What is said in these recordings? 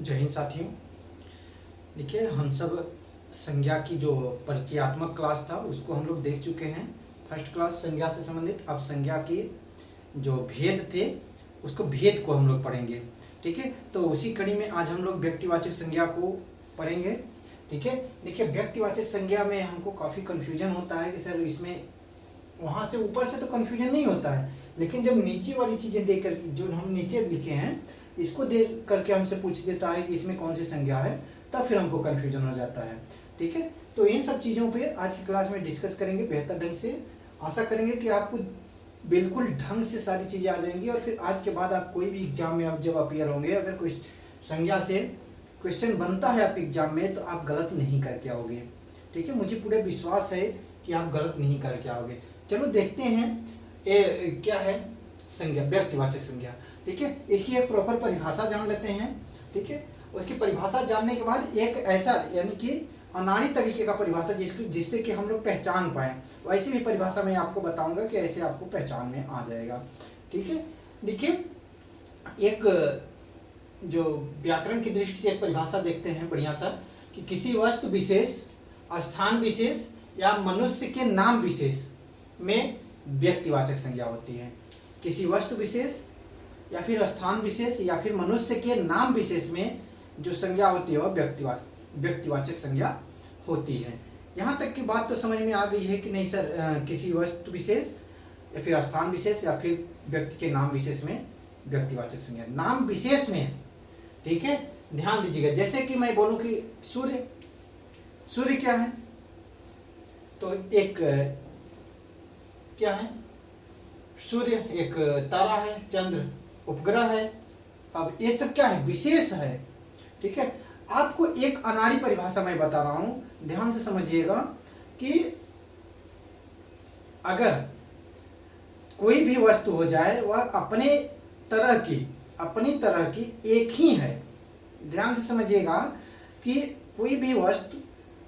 जय हिंद साथियों। देखिए, हम सब संज्ञा की जो परिचयात्मक क्लास था उसको हम लोग देख चुके हैं। फर्स्ट क्लास संज्ञा से संबंधित। अब संज्ञा के जो भेद थे उसको भेद को हम लोग पढ़ेंगे। ठीक है, तो उसी कड़ी में आज हम लोग व्यक्तिवाचक संज्ञा को पढ़ेंगे। ठीक है, देखिए व्यक्तिवाचक संज्ञा में हमको काफ़ी कन्फ्यूजन होता है कि सर इसमें वहाँ से ऊपर से तो कन्फ्यूजन नहीं होता है, लेकिन जब नीचे वाली चीज़ें देख कर जो हम नीचे लिखे हैं इसको देख करके हमसे पूछ देता है कि इसमें कौन सी संज्ञा है, तब फिर हमको कन्फ्यूजन हो जाता है। ठीक है, तो इन सब चीज़ों पे आज की क्लास में डिस्कस करेंगे बेहतर ढंग से। आशा करेंगे कि आपको बिल्कुल ढंग से सारी चीज़ें आ जाएंगी और फिर आज के बाद आप कोई भी एग्जाम में आप जब अपियर होंगे, अगर कोई संज्ञा से क्वेश्चन बनता है आपके एग्जाम में, तो आप गलत नहीं करके आओगे। ठीक है, मुझे पूरा विश्वास है कि आप गलत नहीं करके आओगे। चलो देखते हैं क्या है संज्ञा, व्यक्तिवाचक संज्ञा। ठीक है, इसकी एक प्रॉपर परिभाषा जान लेते हैं। ठीक है, उसकी परिभाषा जानने के बाद एक ऐसा यानी कि अनाड़ी तरीके का परिभाषा जिससे कि हम लोग पहचान पाएँ, वैसी भी परिभाषा मैं आपको बताऊंगा कि ऐसे आपको पहचान में आ जाएगा। ठीक है, देखिए एक जो व्याकरण की दृष्टि से एक परिभाषा देखते हैं बढ़िया सा, कि किसी वस्तु विशेष, स्थान विशेष या मनुष्य के नाम विशेष में व्यक्तिवाचक संज्ञा होती है। किसी वस्तु विशेष या फिर स्थान विशेष या फिर मनुष्य के नाम विशेष में जो संज्ञा होती है वह व्यक्तिवाचक संज्ञा होती है। यहाँ तक की बात तो समझ में आ गई है कि नहीं सर, किसी वस्तु विशेष या फिर स्थान विशेष या फिर व्यक्ति के नाम विशेष में व्यक्तिवाचक संज्ञा, नाम विशेष में। ठीक है, ध्यान दीजिएगा। जैसे कि मैं बोलूँ कि सूर्य, सूर्य क्या है, तो एक क्या है, सूर्य एक तारा है, चंद्र उपग्रह है। अब ये सब क्या है, विशेष है। ठीक है, आपको एक अनाड़ी परिभाषा मैं बता रहा हूं, ध्यान से समझिएगा कि अगर कोई भी वस्तु हो जाए वह अपनी तरह की एक ही है। ध्यान से समझिएगा कि कोई भी वस्तु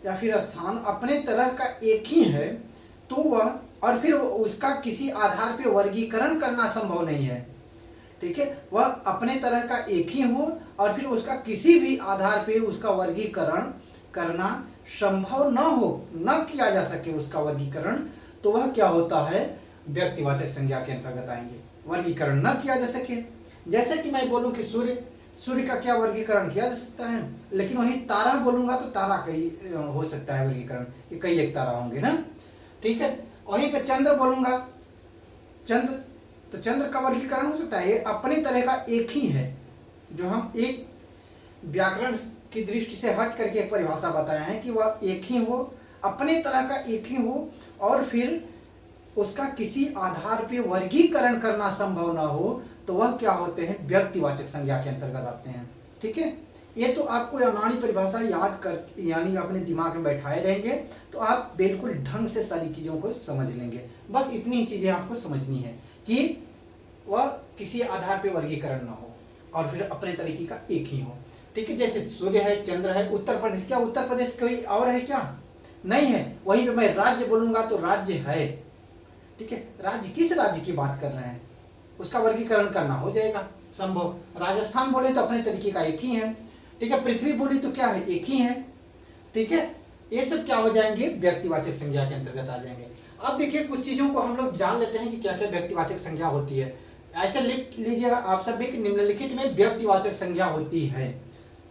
या फिर स्थान अपने तरह का एक ही है, तो वह और फिर उसका किसी आधार पर वर्गीकरण करना संभव नहीं है। ठीक है, वह अपने तरह का एक ही हो और फिर उसका किसी भी आधार पे उसका वर्गीकरण करना संभव न हो, न किया जा सके उसका वर्गीकरण, तो वह क्या होता है, व्यक्तिवाचक संज्ञा के अंतर्गत आएंगे। वर्गीकरण न किया जा सके, जैसे कि मैं बोलूं कि सूर्य का क्या वर्गीकरण किया जा सकता है, लेकिन वहीं तारा बोलूंगा तो तारा कई हो सकता है वर्गीकरण, कि कई एक तारा होंगे ना। ठीक है, वहीं पे चंद्र बोलूंगा, तो चंद्र का वर्गीकरण हो सकता है, ये अपनी तरह का एक ही है। जो हम एक व्याकरण की दृष्टि से हट करके एक परिभाषा बताए हैं कि वह एक ही हो, अपने तरह का एक ही हो और फिर उसका किसी आधार पे वर्गीकरण करना संभव ना हो, तो वह क्या होते हैं, व्यक्तिवाचक संज्ञा के अंतर्गत आते हैं। ठीक है, ये तो आपको अनाड़ी परिभाषा याद कर यानी अपने दिमाग में बैठाए रहेंगे तो आप बिल्कुल ढंग से सारी चीज़ों को समझ लेंगे। बस इतनी ही चीज़ें आपको समझनी है कि वह किसी आधार पे वर्गीकरण ना हो और फिर अपने तरीके का एक ही हो। ठीक है, जैसे सूर्य है, चंद्र है, उत्तर प्रदेश, क्या उत्तर प्रदेश कोई और है क्या, नहीं है। वहीं पे मैं राज्य बोलूँगा तो राज्य है। ठीक है, राज्य किस राज्य की बात कर रहे हैं, उसका वर्गीकरण करना हो जाएगा संभव। राजस्थान बोले तो अपने तरीके का एक ही है। ठीक है, पृथ्वी बोली तो क्या है, एक ही है। ठीक है, ये सब क्या हो जाएंगे, व्यक्तिवाचक संज्ञा के अंतर्गत आ जाएंगे। अब देखिए कुछ चीज़ों को हम लोग जान लेते हैं कि क्या क्या व्यक्तिवाचक संज्ञा होती है। ऐसे लिख लीजिएगा आप सब भी कि निम्नलिखित में व्यक्तिवाचक संज्ञा होती है।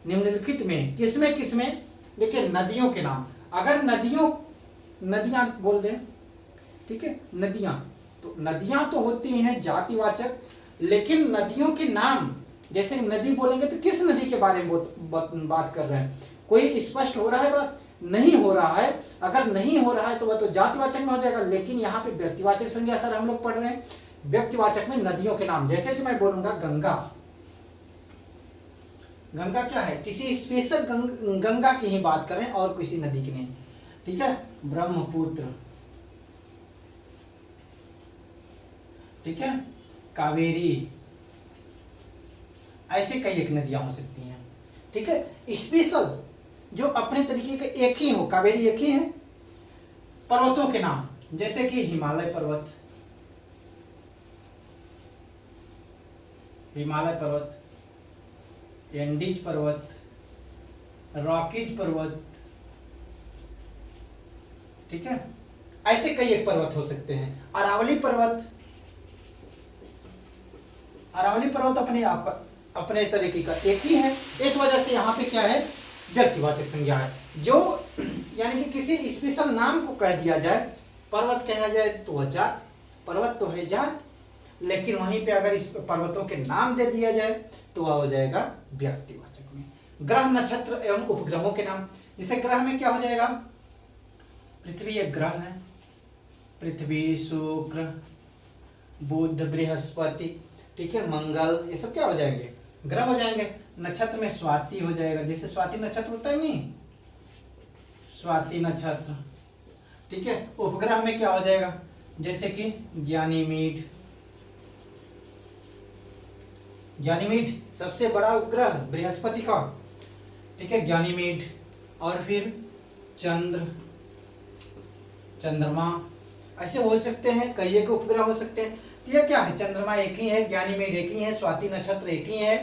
निम्नलिखित में किसमें देखिए, नदियों के नाम, अगर नदियां बोल दें, ठीक है, नदियां तो होती हैं जातिवाचक, लेकिन नदियों के नाम, जैसे नदी बोलेंगे तो किस नदी के बारे में बात कर रहे हैं, कोई स्पष्ट हो रहा है बात, नहीं हो रहा है। अगर नहीं हो रहा है तो वह तो जातिवाचक में हो जाएगा, लेकिन यहाँ पे व्यक्तिवाचक संज्ञा सर हम लोग पढ़ रहे हैं। व्यक्तिवाचक में नदियों के नाम, जैसे कि मैं बोलूंगा गंगा क्या है, किसी स्पेशल गंगा की ही बात करें और किसी नदी की नहीं। ठीक है, ब्रह्मपुत्र, ठीक है, कावेरी, ऐसे कई एक नदियां हो सकती हैं। ठीक है, स्पेशल जो अपने तरीके के एक ही हो, कावेरी एक ही है। पर्वतों के नाम, जैसे कि हिमालय पर्वत, एंडीज पर्वत, रॉकीज पर्वत, ठीक है। ऐसे कई एक पर्वत हो सकते हैं। अरावली पर्वत, अरावली पर्वत अपने आप अपने तरीके का एक ही है। इस वजह से यहाँ पे क्या है, व्यक्तिवाचक संज्ञा है। जो यानी कि किसी स्पेशल नाम को कह दिया जाए, पर्वत कहा जाए तो वह जात, पर्वत तो है जात, लेकिन वहीं पे अगर इस पर्वतों के नाम दे दिया जाए तो वह हो जाएगा व्यक्तिवाचक में। ग्रह, नक्षत्र एवं उपग्रहों के नाम, जैसे ग्रह में क्या हो जाएगा, पृथ्वी एक ग्रह है, पृथ्वी, शुक्र, बुध, बृहस्पति, ठीक है, मंगल, ये सब क्या हो जाएंगे, ग्रह हो जाएंगे। नक्षत्र में स्वाति हो जाएगा, जैसे स्वाति नक्षत्र होता है नहीं, स्वाति नक्षत्र, ठीक है। उपग्रह में क्या हो जाएगा, जैसे कि ज्ञानीमीड, ज्ञानीमीड सबसे बड़ा उपग्रह बृहस्पति का, ठीक है, ज्ञानीमीड। और फिर चंद्र, चंद्रमा, ऐसे हो सकते हैं, कई एक उपग्रह हो सकते हैं। तो यह क्या है, चंद्रमा एक ही है, ज्ञानीमीड एक ही है, स्वाति नक्षत्र एक ही है,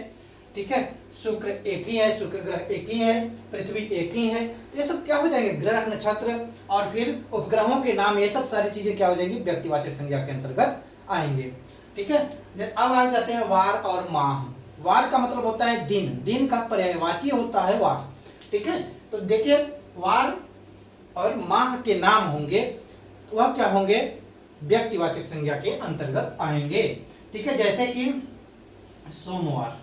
ठीक है, शुक्र एक ही है, शुक्र ग्रह एक ही है, पृथ्वी एक ही है। तो ये सब क्या हो जाएंगे, ग्रह, नक्षत्र और फिर उपग्रहों के नाम, ये सब सारी चीजें क्या हो जाएंगी, व्यक्तिवाचक संज्ञा के अंतर्गत आएंगे, ठीक है। अब आ जाते हैं वार और माह। वार का मतलब होता है दिन, दिन का पर्यायवाची होता है वार, ठीक है। तो देखिए वार और माह के नाम होंगे, तो वह क्या होंगे, व्यक्तिवाचक संज्ञा के अंतर्गत आएंगे, ठीक है। जैसे कि सोमवार,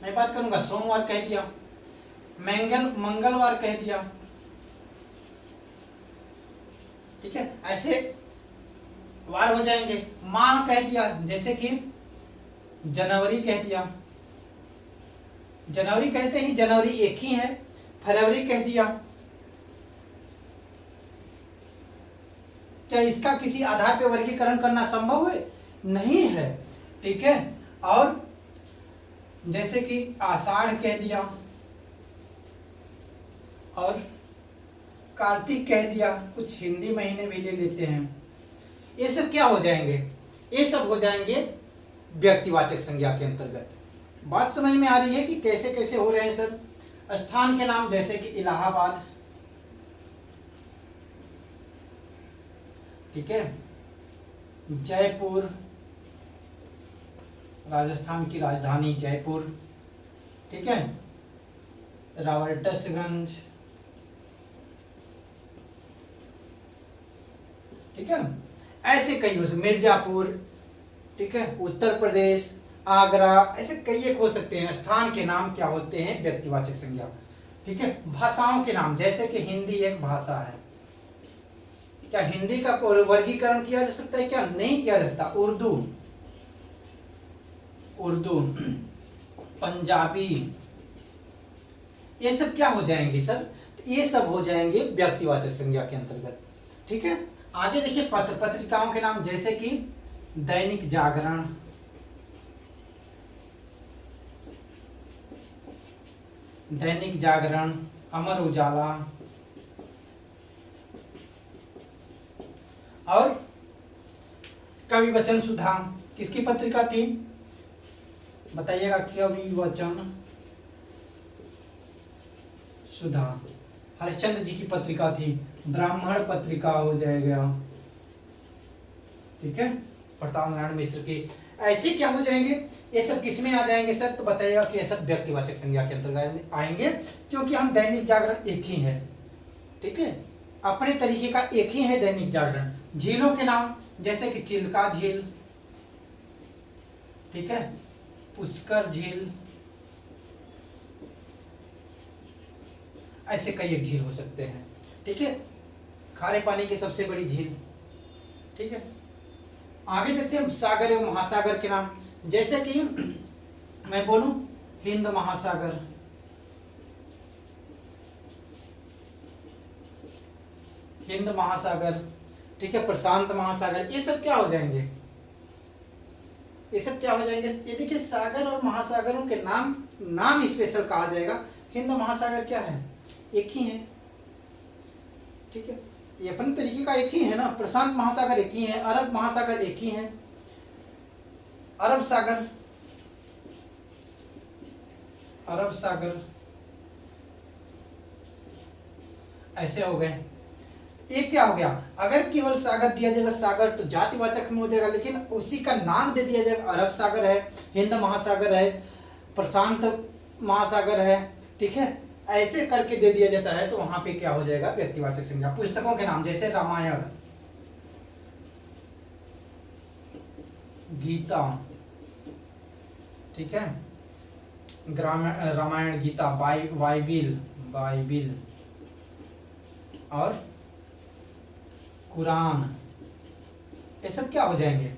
मैं बात करूंगा, सोमवार कह दिया, मंगलवार कह दिया, ठीक है, ऐसे वार हो जाएंगे। माह कह दिया, जैसे कि जनवरी कह दिया, जनवरी कहते ही जनवरी एक ही है, फरवरी कह दिया, क्या इसका किसी आधार पर वर्गीकरण करना संभव है, नहीं है, ठीक है। और जैसे कि आषाढ़ कह दिया और कार्तिक कह दिया, कुछ हिंदी महीने भी ले लेते हैं, ये सब क्या हो जाएंगे, ये सब हो जाएंगे व्यक्तिवाचक संज्ञा के अंतर्गत। बात समझ में आ रही है कि कैसे कैसे हो रहे हैं सर। स्थान के नाम, जैसे कि इलाहाबाद, ठीक है, जयपुर, राजस्थान की राजधानी जयपुर, ठीक है, रावर्टसगंज, ठीक है, ऐसे कई हो सकते, मिर्जापुर, ठीक है, उत्तर प्रदेश, आगरा, ऐसे कई एक हो सकते हैं। स्थान के नाम क्या होते हैं, व्यक्तिवाचक संज्ञा, ठीक है। भाषाओं के नाम, जैसे कि हिंदी एक भाषा है, क्या हिंदी का वर्गीकरण किया जा सकता है, क्या नहीं किया जा सकता। उर्दू, उर्दू, पंजाबी, ये सब क्या हो जाएंगे सर, तो ये सब हो जाएंगे व्यक्तिवाचक संज्ञा के अंतर्गत, ठीक है। आगे देखिए पत्र पत्रिकाओं के नाम, जैसे कि दैनिक जागरण, दैनिक जागरण, अमर उजाला और कवि वचन सुधा, किसकी पत्रिका थी बताइएगा, कवि वचन सुधा हरिश्चंद्र जी की पत्रिका थी। ब्राह्मण पत्रिका हो जाएगा, ठीक है, प्रताप नारायण मिश्र की। ऐसे क्या हो जाएंगे, ये सब किस में आ जाएंगे सर, तो बताइएगा कि ये सब व्यक्तिवाचक संज्ञा के अंतर्गत आएंगे, क्योंकि हम दैनिक जागरण एक ही है, ठीक है, अपने तरीके का एक ही है दैनिक जागरण। झीलों के नाम, जैसे कि चिल्का झील, ठीक है, पुष्कर झील, ऐसे कई एक झील हो सकते हैं, ठीक है, खारे पानी की सबसे बड़ी झील, ठीक है। आगे देखते हैं सागर एवं महासागर के नाम, जैसे कि मैं बोलूं हिंद महासागर, हिंद महासागर, ठीक है, प्रशांत महासागर, ये सब क्या हो जाएंगे, ये सब क्या हो जाएंगे, ये देखिए सागर और महासागरों के नाम स्पेशल कहा जाएगा। हिंद महासागर क्या है, एक ही है, ठीक है, ये अपने तरीके का एक ही है ना। प्रशांत महासागर एक ही है, अरब महासागर एक ही है, अरब सागर, अरब सागर, ऐसे हो गए। एक क्या हो गया, अगर केवल सागर दिया जाएगा सागर तो जातिवाचक में हो जाएगा, लेकिन उसी का नाम दे दिया जाएगा, अरब सागर है, हिंद महासागर है, प्रशांत महासागर है, ठीक है, ऐसे करके दे दिया जाता है तो वहां पे क्या हो जाएगा, व्यक्तिवाचक संज्ञा। पुस्तकों के नाम जैसे रामायण, गीता, ठीक है, रामायण, गीता, बाइबिल और कुरान, ये सब क्या हो जाएंगे,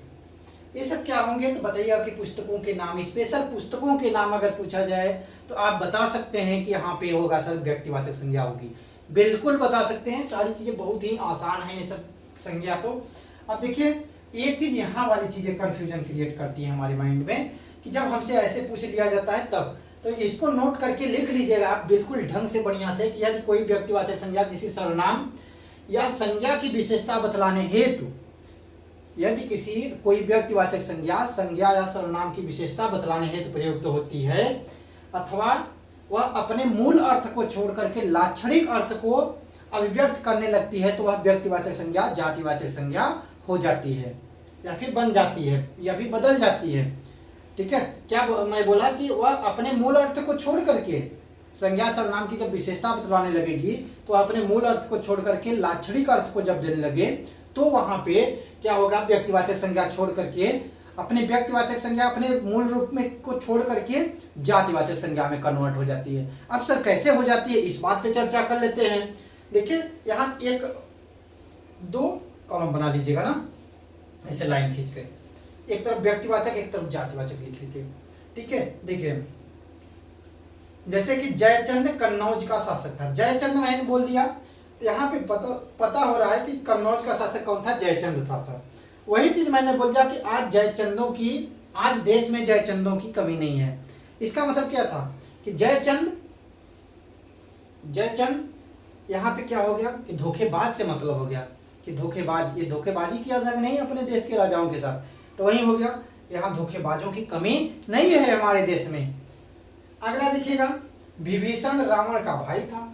ये सब क्या होंगे, तो बताइए आपकी पुस्तकों के नाम, स्पेशल पुस्तकों के नाम अगर पूछा जाए तो आप बता सकते हैं कि यहाँ पे होगा सर व्यक्तिवाचक संज्ञा होगी, बिल्कुल बता सकते हैं। सारी चीजें बहुत ही आसान है ये सब संज्ञा। तो अब देखिए एक चीज यहाँ वाली चीजें कंफ्यूजन क्रिएट करती है हमारे माइंड में कि जब हमसे ऐसे पूछ लिया जाता है तब, तो इसको नोट करके लिख लीजिएगा आप बिल्कुल ढंग से बढ़िया से कि यदि कोई व्यक्तिवाचक संज्ञा किसी सर्वनाम या संज्ञा की विशेषता बतलाने हेतु, यदि किसी कोई व्यक्तिवाचक संज्ञा या सर्वनाम की विशेषता बतलाने हेतु प्रयुक्त होती है अथवा वह अपने मूल अर्थ को छोड़ करके लाक्षणिक अर्थ को अभिव्यक्त करने लगती है तो वह व्यक्तिवाचक संज्ञा जातिवाचक संज्ञा हो जाती है, या फिर बन जाती है, या फिर बदल जाती है। ठीक है, क्या मैं बोला कि वह अपने मूल अर्थ को छोड़ करके, संज्ञा सर्वनाम की जब विशेषता बतलाने लगेगी तो अपने मूल अर्थ को छोड़ करके लाक्षणिक अर्थ को जब देने लगे तो वहां पे क्या होगा, व्यक्तिवाचक संज्ञा छोड़ करके अपने व्यक्तिवाचक संज्ञा अपने मूल रूप में को छोड़ करके जातिवाचक संज्ञा में कन्वर्ट हो जाती है। अब सर कैसे हो जाती है, इस बात पे चर्चा कर लेते हैं। देखिए यहाँ एक दो कॉलम बना लीजिएगा ना, ऐसे लाइन खींच के, एक तरफ व्यक्तिवाचक एक तरफ जातिवाचक लिख लीजिए। ठीक है, देखिए जैसे कि जयचंद कन्नौज का शासक था, जयचंद मैंने बोल दिया तो यहाँ पे पता हो रहा है कि कन्नौज का शासक कौन था, जयचंद था सर। वही चीज मैंने बोल दिया कि आज देश में जयचंदों की कमी नहीं है। इसका मतलब क्या था कि जयचंद यहाँ पे क्या हो गया कि धोखेबाज से मतलब हो गया कि धोखेबाज, ये धोखेबाजी किया जा नहीं अपने देश के राजाओं के साथ, तो वही हो गया, यहाँ धोखेबाजों की कमी नहीं है हमारे देश में। अगला देखिएगा, विभीषण रावण का भाई था,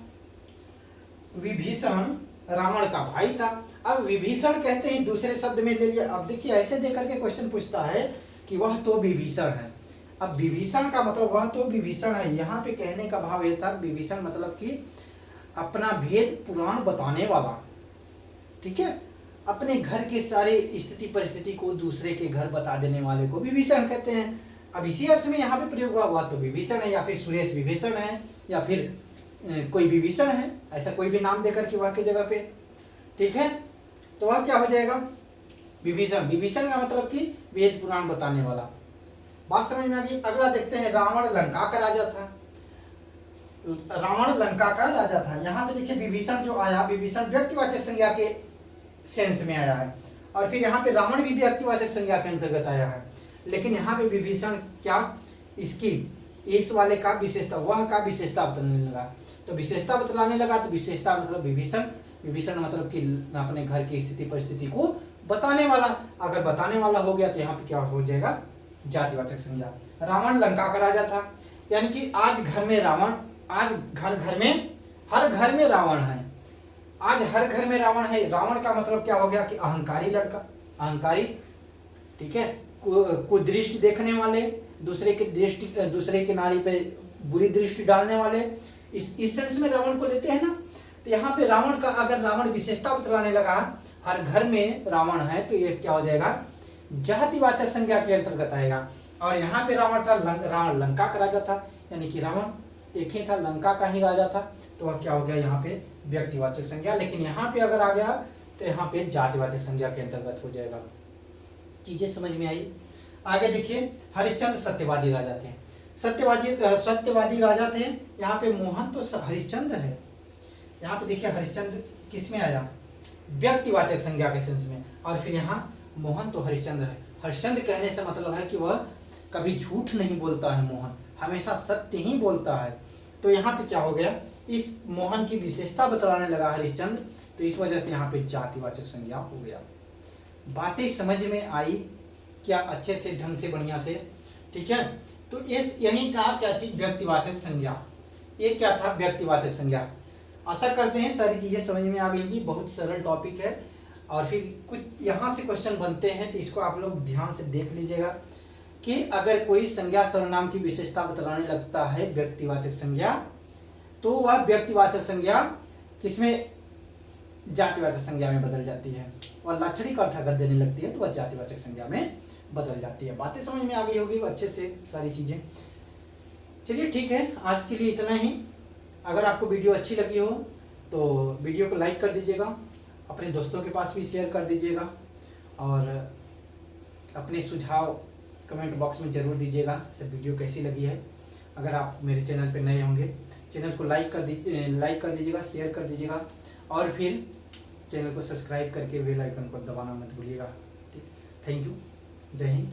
विभीषण रावण का भाई था। अब विभीषण कहते हैं दूसरे शब्द में ले लिया। अब देखिए ऐसे देकर के क्वेश्चन पूछता है कि वह तो विभीषण है। अब विभीषण का मतलब वह तो विभीषण है, यहाँ पे कहने का भाव यह था विभीषण मतलब कि अपना भेद पुराण बताने वाला, ठीक है, अपने घर के सारे स्थिति परिस्थिति को दूसरे के घर बता देने वाले को विभीषण कहते हैं। अब इसी अर्थ में यहाँ पे प्रयोग हुआ, वह तो विभीषण है, या फिर सुरेश विभीषण है, या फिर कोई विभीषण है, ऐसा कोई भी नाम देकर के वह की जगह पे, ठीक है, तो वह क्या हो जाएगा, विभीषण। विभीषण का मतलब कि वेद पुराण बताने वाला। बात समझ में आ गई। अगला देखते हैं, रावण लंका का राजा था, रावण लंका का राजा था। यहाँ पे देखिए विभीषण जो आया, विभीषण व्यक्तिवाचक संज्ञा के सेंस में आया है, और फिर यहाँ पे रावण भी व्यक्तिवाचक संज्ञा के अंतर्गत आया है, लेकिन यहाँ पे विभीषण क्या, इसकी इस वाले का विशेषता, वह का विशेषता बतलाने लगा, तो विशेषता बतलाने लगा तो विशेषता मतलब विभीषण, विभीषण मतलब कि अपने घर की स्थिति परिस्थिति को बताने वाला। अगर बताने वाला हो गया तो यहाँ पे क्या हो जाएगा, जातिवाचक संज्ञा। रावण लंका का राजा था, यानी कि आज घर में रावण, आज घर में हर घर में रावण है, आज हर घर में रावण है। रावण का मतलब क्या हो गया कि अहंकारी लड़का, अहंकारी, ठीक है, कुदृष्टि देखने वाले, दूसरे के नारी पे बुरी दृष्टि डालने वाले, इस सेंस में रावण को लेते हैं ना। तो यहाँ पे रावण का अगर रावण विशेषता बतलाने लगा, हर घर में रावण है, तो ये क्या हो जाएगा, जातिवाचक संज्ञा के अंतर्गत आएगा। और यहाँ पे रावण था, रावण लंका का राजा था, यानी कि रावण एक ही था, लंका का ही राजा था, तो वह क्या हो गया यहाँ पे व्यक्तिवाचक संज्ञा। लेकिन यहाँ पे अगर आ गया तो यहाँ पे जातिवाचक संज्ञा के अंतर्गत हो जाएगा। चीजें समझ में आई। आगे देखिए, हरिश्चंद्र सत्यवादी राजा थे, सत्यवादी राजा थे। यहाँ पे मोहन तो हरिश्चंद्र है, यहाँ पे देखिए हरिश्चंद्र किस में आया, व्यक्तिवाचक संज्ञा के सेंस में, और फिर यहाँ मोहन तो हरिश्चंद्र है। हरिश्चंद्र कहने से मतलब है कि वह कभी झूठ नहीं बोलता है, मोहन हमेशा सत्य ही बोलता है। तो यहाँ पे क्या हो गया, इस मोहन की विशेषता बतलाने लगा हरिश्चंद्र, तो इस वजह से यहाँ पे जातिवाचक संज्ञा हो गया। बातें समझ में आई क्या, अच्छे से ढंग से बढ़िया से, ठीक है। तो यही था क्या चीज, व्यक्तिवाचक संज्ञा। ये क्या था, व्यक्तिवाचक संज्ञा। आशा करते हैं सारी चीजें समझ में आ गई होगी, बहुत सरल टॉपिक है। और फिर कुछ यहाँ से क्वेश्चन बनते हैं तो इसको आप लोग ध्यान से देख लीजिएगा कि अगर कोई संज्ञा सर्वनाम की विशेषता बतलाने लगता है व्यक्तिवाचक संज्ञा, तो वह व्यक्तिवाचक संज्ञा किसमें, जातिवाचक संज्ञा में बदल जाती है। और लाक्षणिक अर्थ अगर देने लगती है तो वह जातिवाचक संज्ञा में बदल जाती है। बातें समझ में आ गई होगी अच्छे से सारी चीजें। चलिए ठीक है, आज के लिए इतना ही। अगर आपको वीडियो अच्छी लगी हो तो वीडियो को लाइक कर दीजिएगा, अपने दोस्तों के पास भी शेयर कर दीजिएगा, और अपने सुझाव कमेंट बॉक्स में ज़रूर दीजिएगा सब वीडियो कैसी लगी है। अगर आप मेरे चैनल पे नए होंगे, चैनल को लाइक कर दीजिएगा, शेयर कर दीजिएगा, और फिर चैनल को सब्सक्राइब करके बेल आइकन को दबाना मत भूलिएगा। ठीक, थैंक यू, जय हिंद।